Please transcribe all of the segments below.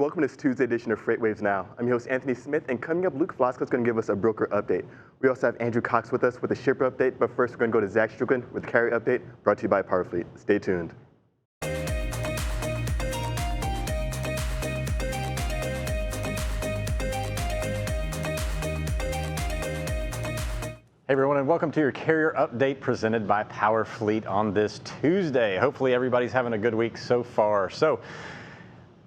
welcome to this Tuesday edition of FreightWaves Now. I'm your host, Anthony Smith, and coming up, Luke Falasca is going to give us a broker update. We also have Andrew Cox with us with a shipper update, but first we're going to go to Zach Strickland with a carrier update brought to you by PowerFleet. Stay tuned. Hey everyone, and welcome to your carrier update presented by PowerFleet on this Tuesday. Hopefully everybody's having a good week so far. So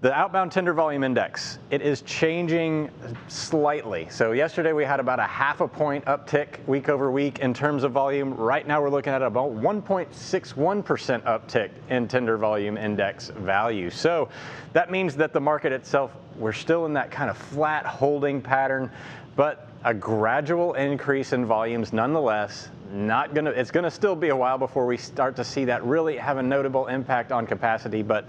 the outbound tender volume index, it is changing slightly. So yesterday we had about a 0.5 point uptick week over week in terms of volume. Right now we're looking at about 1.61% uptick in tender volume index value. So that means that the market itself, we're still in that kind of flat holding pattern, but a gradual increase in volumes nonetheless. It's gonna still be a while before we start to see that really have a notable impact on capacity, but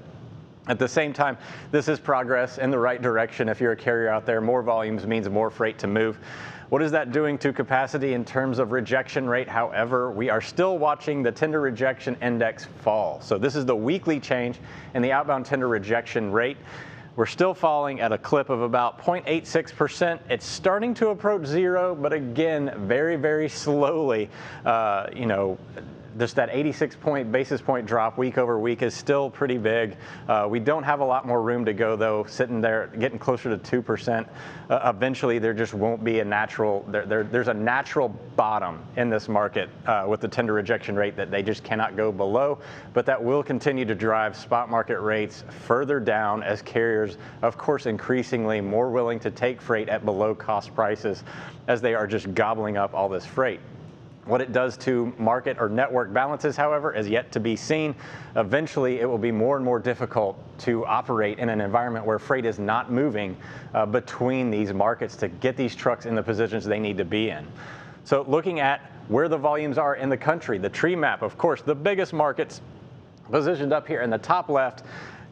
at the same time, this is progress in the right direction. If you're a carrier out there, more volumes means more freight to move. What is that doing to capacity in terms of rejection rate? However, we are still watching the tender rejection index fall. So this is the weekly change in the outbound tender rejection rate. We're still falling at a clip of about 0.86%. It's starting to approach zero, but again, very, very slowly. Just that 86 basis point drop week over week is still pretty big. We don't have a lot more room to go though, sitting there getting closer to 2%. Eventually there just won't be a natural, there's a natural bottom in this market with the tender rejection rate that they just cannot go below, but that will continue to drive spot market rates further down as carriers, of course, increasingly more willing to take freight at below cost prices as they are just gobbling up all this freight. What it does to market or network balances, however, is yet to be seen. Eventually, it will be more and more difficult to operate in an environment where freight is not moving between these markets to get these trucks in the positions they need to be in. So looking at where the volumes are in the country, the tree map, of course, the biggest markets positioned up here in the top left,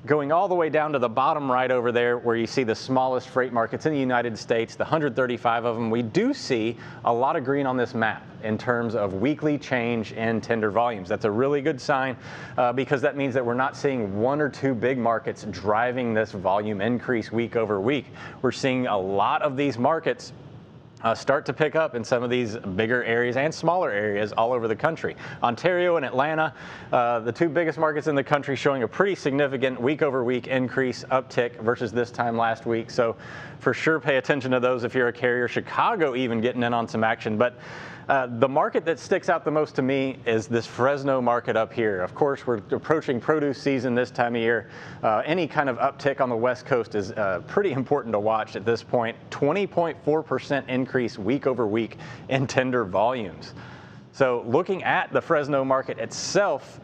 going all the way down to the bottom right over there where you see the smallest freight markets in the United States, the 135 of them. We do see a lot of green on this map in terms of weekly change in tender volumes. That's a really good sign because that means that we're not seeing one or two big markets driving this volume increase week over week. We're seeing a lot of these markets start to pick up in some of these bigger areas and smaller areas all over the country. Ontario and Atlanta, the two biggest markets in the country, showing a pretty significant week over week increase uptick versus this time last week. So for sure pay attention to those if you're a carrier. Chicago even getting in on some action. But the market that sticks out the most to me is this Fresno market up here. Of course, we're approaching produce season this time of year. Any kind of uptick on the West Coast is pretty important to watch at this point. 20.4% increase week over week in tender volumes. So looking at the Fresno market itself,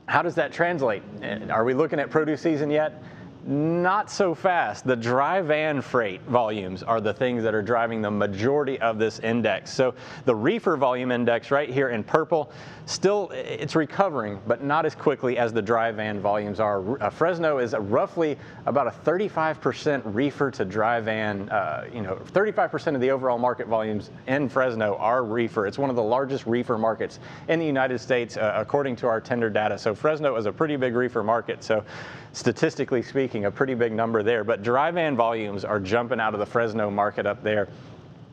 how does that translate? Are we looking at produce season yet? Not so fast. The dry van freight volumes are the things that are driving the majority of this index. So the reefer volume index right here in purple, still it's recovering, but not as quickly as the dry van volumes are. Fresno is roughly about a 35% reefer to dry van. 35% of the overall market volumes in Fresno are reefer. It's one of the largest reefer markets in the United States, according to our tender data. So Fresno is a pretty big reefer market. So statistically speaking, a pretty big number there, but dry van volumes are jumping out of the Fresno market up there,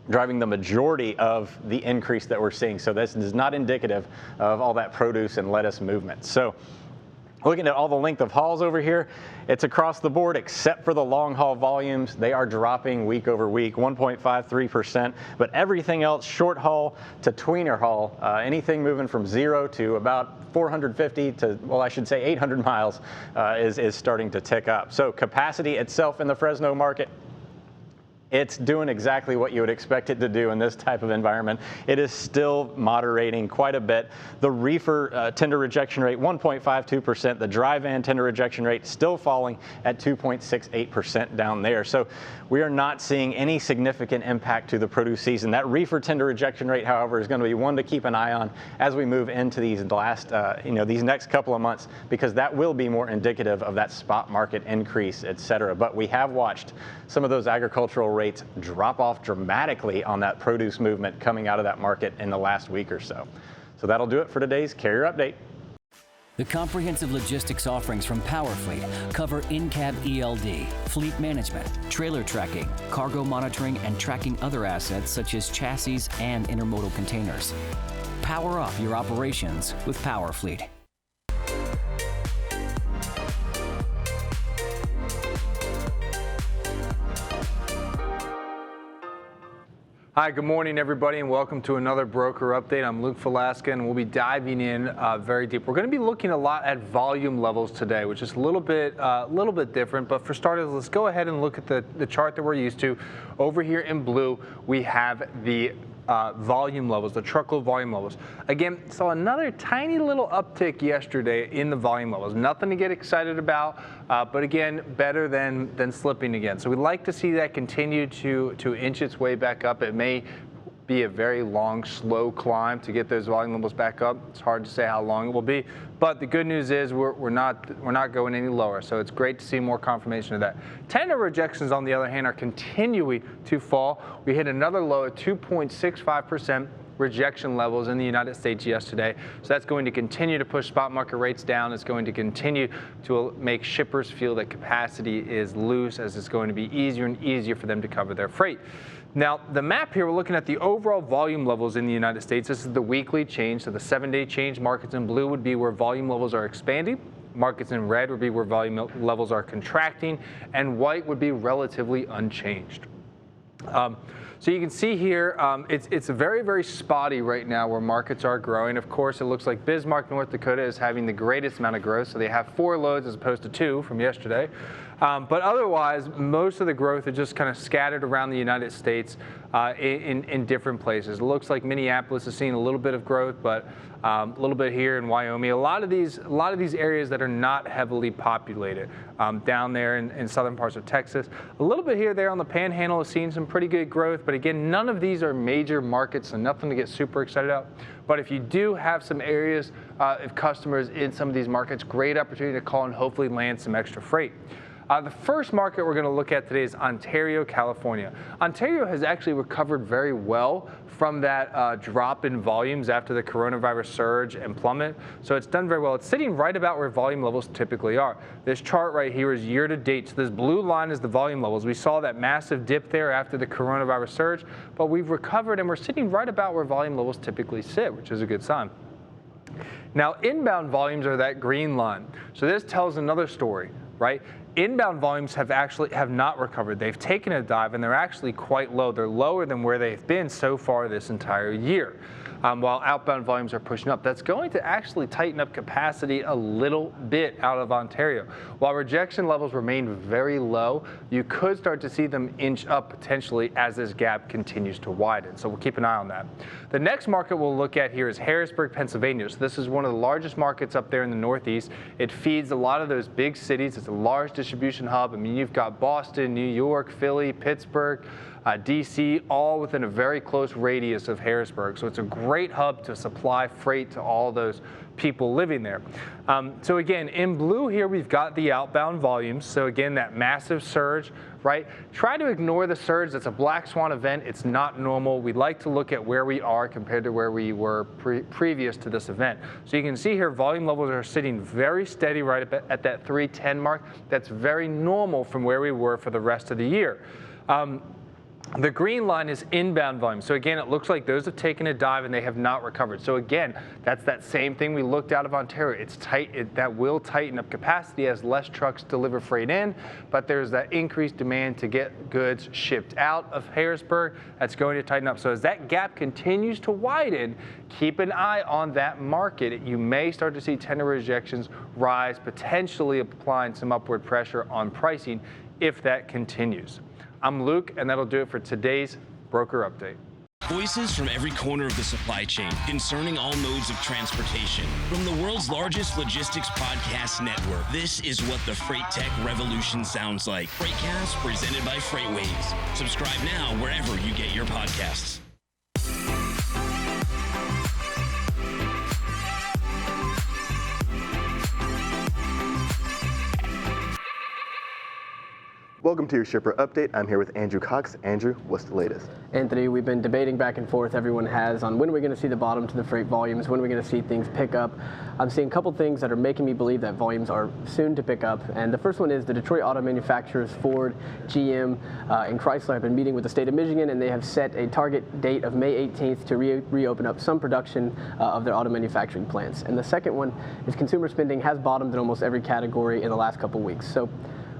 driving the majority of the increase that we're seeing. So this is not indicative of all that produce and lettuce movement. So looking at all the length of hauls over here, it's across the board except for the long haul volumes. They are dropping week over week, 1.53%, but everything else, short haul to tweener haul, anything moving from 0 to about 450 to, well, I should say 800 miles is starting to tick up. So capacity itself in the Fresno market, it's doing exactly what you would expect it to do in this type of environment. It is still moderating quite a bit. The reefer tender rejection rate, 1.52%. The dry van tender rejection rate still falling at 2.68% down there. So we are not seeing any significant impact to the produce season. That reefer tender rejection rate, however, is going to be one to keep an eye on as we move into these these next couple of months, because that will be more indicative of that spot market increase, et cetera. But we have watched some of those agricultural rates drop off dramatically on that produce movement coming out of that market in the last week or so. So that'll do it for today's carrier update. The comprehensive logistics offerings from PowerFleet cover in-cab ELD, fleet management, trailer tracking, cargo monitoring, and tracking other assets such as chassis and intermodal containers. Power up your operations with PowerFleet. Hi, good morning, everybody, and welcome to another broker update. I'm Luke Falasca, and we'll be diving in very deep. We're going to be looking a lot at volume levels today, which is a little bit different. But for starters, let's go ahead and look at the chart that we're used to. Over here in blue, we have the volume levels, the truckload volume levels. Again, saw another tiny little uptick yesterday in the volume levels. Nothing to get excited about, but again, better than slipping again. So we'd like to see that continue to inch its way back up. It may be a very long, slow climb to get those volume levels back up. It's hard to say how long it will be, but the good news is we're not going any lower. So it's great to see more confirmation of that. Tender rejections, on the other hand, are continuing to fall. We hit another low at 2.65% rejection levels in the United States yesterday. So that's going to continue to push spot market rates down. It's going to continue to make shippers feel that capacity is loose, as it's going to be easier and easier for them to cover their freight. Now, the map here, we're looking at the overall volume levels in the United States. This is the weekly change. So the 7-day change, markets in blue would be where volume levels are expanding. Markets in red would be where volume levels are contracting. And white would be relatively unchanged. So you can see here, it's very, very spotty right now where markets are growing. Of course, it looks like Bismarck, North Dakota is having the greatest amount of growth. So they have 4 loads as opposed to 2 from yesterday. But otherwise, most of the growth is just kind of scattered around the United States in different places. It looks like Minneapolis is seeing a little bit of growth, but a little bit here in Wyoming. A lot of these areas that are not heavily populated down there in southern parts of Texas. A little bit here there on the Panhandle is seeing some pretty good growth, but again, none of these are major markets, so nothing to get super excited about. But if you do have some areas of customers in some of these markets, great opportunity to call and hopefully land some extra freight. The first market we're going to look at today is Ontario, California. Ontario has actually recovered very well from that drop in volumes after the coronavirus surge and plummet. So it's done very well. It's sitting right about where volume levels typically are. This chart right here is year to date. So this blue line is the volume levels. We saw that massive dip there after the coronavirus surge, but we've recovered and we're sitting right about where volume levels typically sit, which is a good sign. Now, inbound volumes are that green line. So this tells another story, right? Inbound volumes have not recovered. They've taken a dive and they're actually quite low. They're lower than where they've been so far this entire year. While outbound volumes are pushing up, that's going to actually tighten up capacity a little bit out of Ontario. While rejection levels remain very low, you could start to see them inch up potentially as this gap continues to widen. So we'll keep an eye on that. The next market we'll look at here is Harrisburg, Pennsylvania. So this is one of the largest markets up there in the Northeast. It feeds a lot of those big cities. It's a large distribution hub. I mean, you've got Boston, New York, Philly, Pittsburgh, DC, all within a very close radius of Harrisburg. So it's a great hub to supply freight to all those people living there. So again, in blue here, we've got the outbound volumes. So again, that massive surge, right? Try to ignore the surge. That's a black swan event. It's not normal. We'd like to look at where we are compared to where we were previous to this event. So you can see here, volume levels are sitting very steady right at that 310 mark. That's very normal from where we were for the rest of the year. The green line is inbound volume. So again, it looks like those have taken a dive and they have not recovered. So again, that's that same thing we looked out of Ontario. It's tight. That will tighten up capacity as less trucks deliver freight in, but there's that increased demand to get goods shipped out of Harrisburg. That's going to tighten up. So as that gap continues to widen, keep an eye on that market. You may start to see tender rejections rise, potentially applying some upward pressure on pricing if that continues. I'm Luke, and that'll do it for today's Broker Update. Voices from every corner of the supply chain concerning all modes of transportation. From the world's largest logistics podcast network, this is what the Freight Tech Revolution sounds like. Freightcast presented by FreightWaves. Subscribe now wherever you get your podcasts. Welcome to your shipper update. I'm here with Andrew Cox. Andrew, what's the latest? Anthony, we've been debating back and forth, everyone has, on when we're going to see the bottom to the freight volumes, when we're going to see things pick up. I'm seeing a couple things that are making me believe that volumes are soon to pick up. And the first one is the Detroit auto manufacturers, Ford, GM, and Chrysler have been meeting with the state of Michigan, and they have set a target date of May 18th to reopen up some production of their auto manufacturing plants. And the second one is consumer spending has bottomed in almost every category in the last couple weeks. So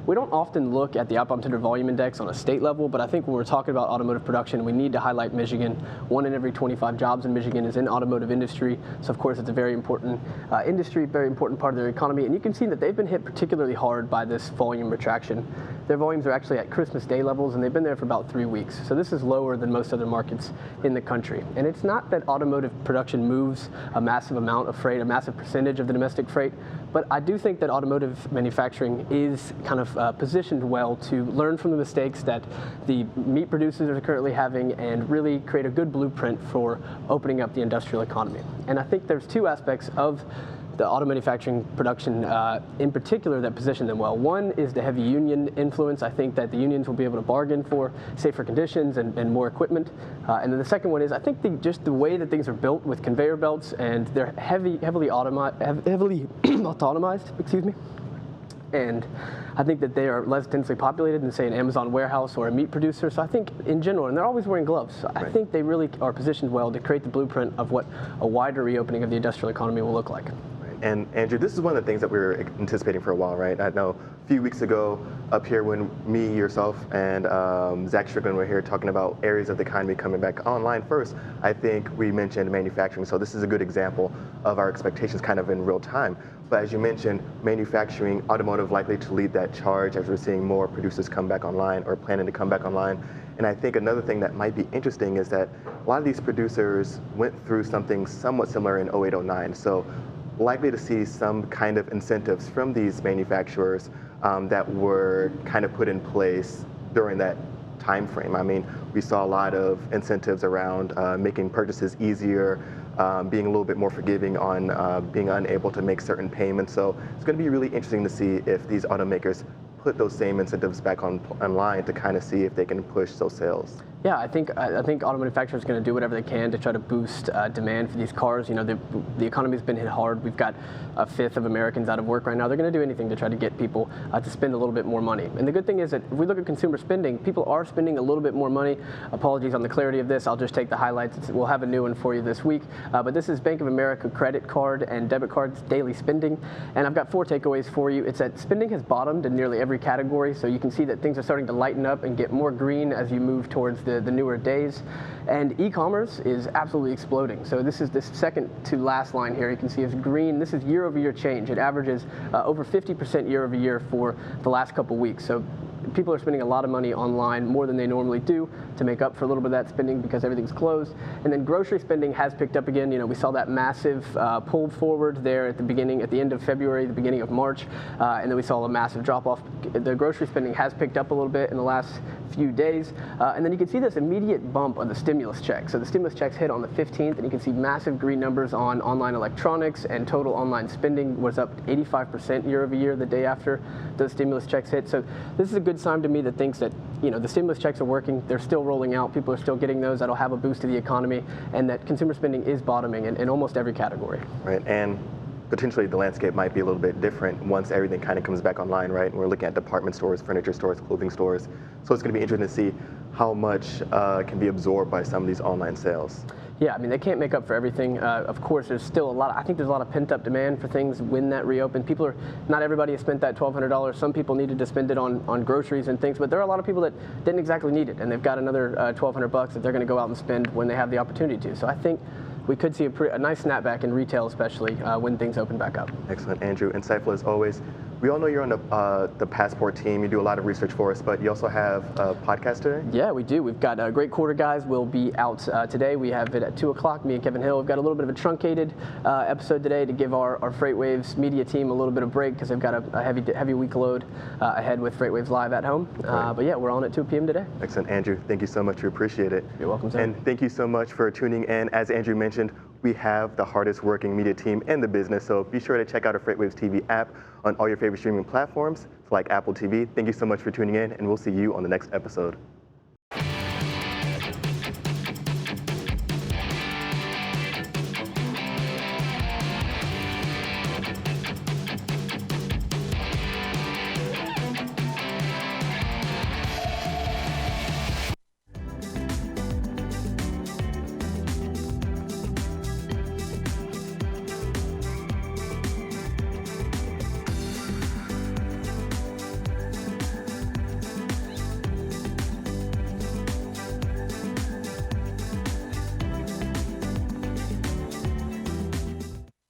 we don't often look at the Outbound Tender Volume Index on a state level, but I think when we're talking about automotive production, we need to highlight Michigan. 1 in every 25 jobs in Michigan is in automotive industry, so of course it's a very important industry, very important part of their economy, and you can see that they've been hit particularly hard by this volume retraction. Their volumes are actually at Christmas Day levels, and they've been there for about 3 weeks, so this is lower than most other markets in the country. And it's not that automotive production moves a massive amount of freight, a massive percentage of the domestic freight, but I do think that automotive manufacturing is kind of positioned well to learn from the mistakes that the meat producers are currently having and really create a good blueprint for opening up the industrial economy. And I think there's 2 aspects of the auto manufacturing production in particular that position them well. One is the heavy union influence. I think that the unions will be able to bargain for safer conditions and more equipment. And then the second one is I think just the way that things are built with conveyor belts, and they're heavily autonomized, excuse me. And I think that they are less densely populated than, say, an Amazon warehouse or a meat producer. So I think in general, and they're always wearing gloves, so I think they really are positioned well to create the blueprint of what a wider reopening of the industrial economy will look like. And Andrew, this is one of the things that we were anticipating for a while, right? I know a few weeks ago up here when me, yourself, and Zach Strickland were here talking about areas of the economy coming back online first, I think we mentioned manufacturing. So this is a good example of our expectations kind of in real time. But as you mentioned, manufacturing, automotive likely to lead that charge as we're seeing more producers come back online or planning to come back online. And I think another thing that might be interesting is that a lot of these producers went through something somewhat similar in 08-09. So likely to see some kind of incentives from these manufacturers that were kind of put in place during that time frame. I mean, we saw a lot of incentives around making purchases easier, being a little bit more forgiving on being unable to make certain payments. So it's going to be really interesting to see if these automakers put those same incentives back online to kind of see if they can push those sales. Yeah, I think auto manufacturers are going to do whatever they can to try to boost demand for these cars. You know, the economy's been hit hard. We've got 1/5 of Americans out of work right now. They're going to do anything to try to get people to spend a little bit more money. And the good thing is that if we look at consumer spending, people are spending a little bit more money. Apologies on the clarity of this. I'll just take the highlights. We'll have a new one for you this week. But this is Bank of America credit card and debit cards daily spending. And I've got 4 takeaways for you. It's that spending has bottomed in nearly every category. So you can see that things are starting to lighten up and get more green as you move towards the newer days. And e-commerce is absolutely exploding. So this is this second to last line here. You can see it's green. This is year-over-year change. It averages over 50% year-over-year for the last couple weeks. So people are spending a lot of money online, more than they normally do, to make up for a little bit of that spending because everything's closed. And then grocery spending has picked up again. You know, we saw that massive pull forward there at the end of February, the beginning of March, and then we saw a massive drop off. The grocery spending has picked up a little bit in the last few days. And then you can see this immediate bump of the stimulus check. So the stimulus checks hit on the 15th, and you can see massive green numbers on online electronics, and total online spending was up 85% year-over-year the day after those stimulus checks hit. So this is a good sign to me that thinks that, you know, the stimulus checks are working, they're still rolling out, people are still getting those, that'll have a boost to the economy, and that consumer spending is bottoming in almost every category. Right, and potentially the landscape might be a little bit different once everything kind of comes back online, right? We're looking at department stores, furniture stores, clothing stores. So it's going to be interesting to see how much can be absorbed by some of these online sales. Yeah, I mean, they can't make up for everything. Of course, there's still I think there's a lot of pent up demand for things when that reopens. Not everybody has spent that $1,200. Some people needed to spend it on groceries and things, but there are a lot of people that didn't exactly need it, and they've got another $1,200 that they're going to go out and spend when they have the opportunity to. So I think we could see a nice snapback in retail, especially when things open back up. Excellent, Andrew. Insightful as always. We all know you're on the Passport team. You do a lot of research for us, but you also have a podcast today? Yeah, we do. We've got Great Quarter Guys will be out today. We have it at 2 o'clock, me and Kevin Hill. We've got a little bit of a truncated episode today to give our FreightWaves media team a little bit of break because they've got a heavy week load ahead with FreightWaves Live at home. Right. But yeah, we're on at 2 p.m. today. Excellent, Andrew. Thank you so much. We appreciate it. You're welcome, sir. And thank you so much for tuning in. As Andrew mentioned, we have the hardest working media team in the business, so be sure to check out our FreightWaves TV app on all your favorite favorite streaming platforms like Apple TV. Thank you so much for tuning in, and we'll see you on the next episode.